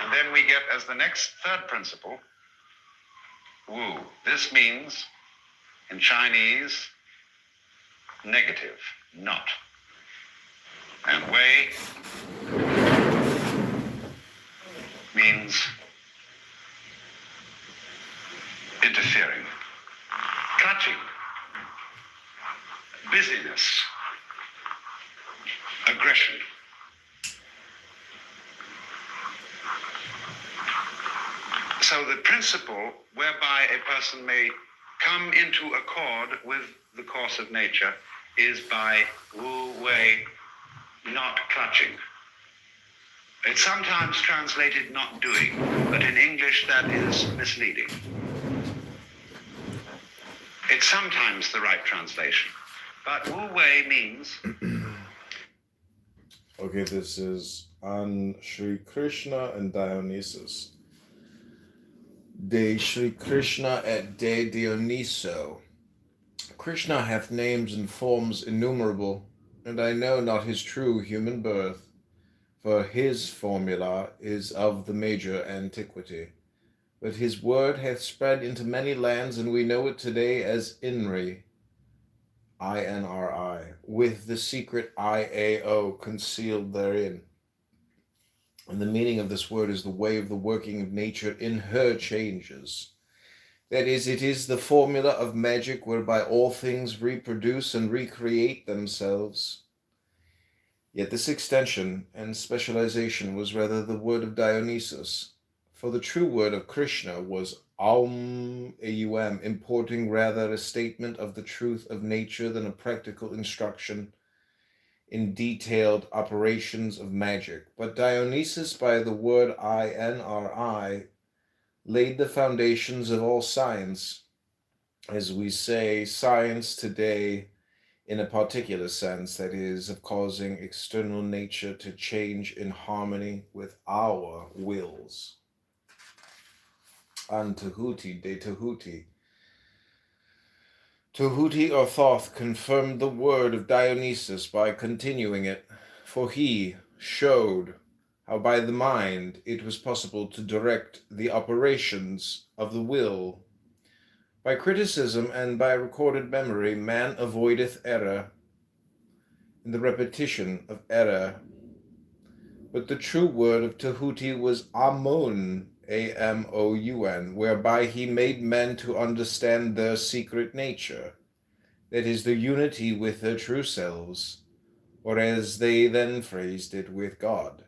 And then we get as the next third principle, Wu. This means, in Chinese, negative, not. And Wei means interfering, clutching, busyness, aggression. So the principle whereby a person may come into accord with the course of nature is by Wu Wei, not clutching. It's sometimes translated not doing, but in English that is misleading. It's sometimes the right translation, but Wu Wei means... Okay, this is on Sri Krishna and Dionysus. De Sri Krishna et de Dionyso. Krishna hath names and forms innumerable, and I know not his true human birth, for his formula is of the major antiquity. But his word hath spread into many lands, and we know it today as INRI, I-N-R-I, with the secret I-A-O concealed therein. And the meaning of this word is the way of the working of nature in her changes. That is, it is the formula of magic whereby all things reproduce and recreate themselves. Yet this extension and specialization was rather the word of Dionysus, for the true word of Krishna was Aum, A-U-M, importing rather a statement of the truth of nature than a practical instruction in detailed operations of magic. But Dionysus, by the word I-N-R-I, laid the foundations of all science, as we say, science today in a particular sense, that is, of causing external nature to change in harmony with our wills. An Tahuti de Tahuti. Tahuti or Thoth confirmed the word of Dionysus by continuing it, for he showed how by the mind it was possible to direct the operations of the will. By criticism and by recorded memory, man avoideth error in the repetition of error. But the true word of Tahuti was Amun, A-M-O-U-N, whereby he made men to understand their secret nature, that is, the unity with their true selves, or as they then phrased it, with God.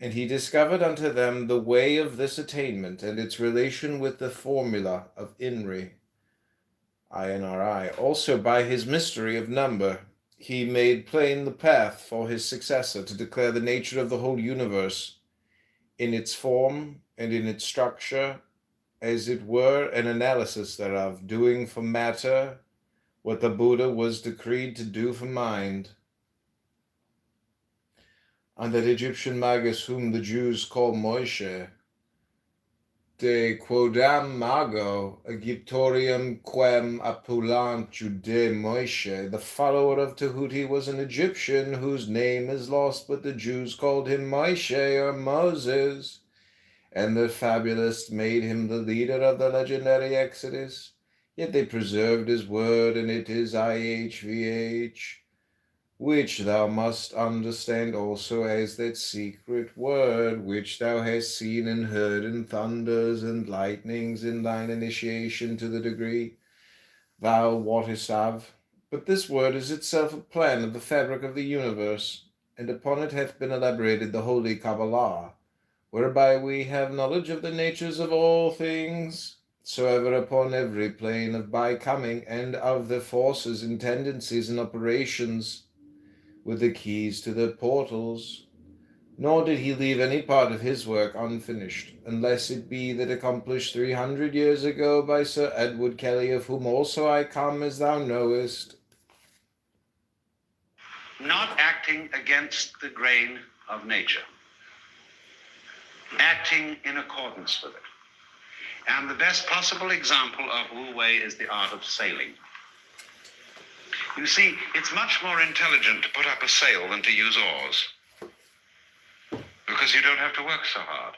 And he discovered unto them the way of this attainment and its relation with the formula of INRI, I-N-R-I. Also by his mystery of number, he made plain the path for his successor to declare the nature of the whole universe in its form and in its structure, as it were an analysis thereof, doing for matter what the Buddha was decreed to do for mind. And that Egyptian magus whom the Jews call Moshe, de quodam mago Egyptorium quem appulant Jude Moshe, the follower of Tahuti was an Egyptian whose name is lost, but the Jews called him Moshe or Moses, and the fabulists made him the leader of the legendary Exodus. Yet they preserved his word, and it is IHVH, which thou must understand also as that secret word, which thou hast seen and heard in thunders and lightnings in thine initiation to the degree thou wottest of. But this word is itself a plan of the fabric of the universe, and upon it hath been elaborated the holy Kabbalah, whereby we have knowledge of the natures of all things, soever upon every plane of by-coming, and of the forces and tendencies and operations, with the keys to the portals. Nor did he leave any part of his work unfinished, unless it be that accomplished 300 years ago by Sir Edward Kelly, of whom also I come, as thou knowest. Not acting against the grain of nature, acting in accordance with it. And the best possible example of Wu Wei is the art of sailing. You see, it's much more intelligent to put up a sail than to use oars, because you don't have to work so hard.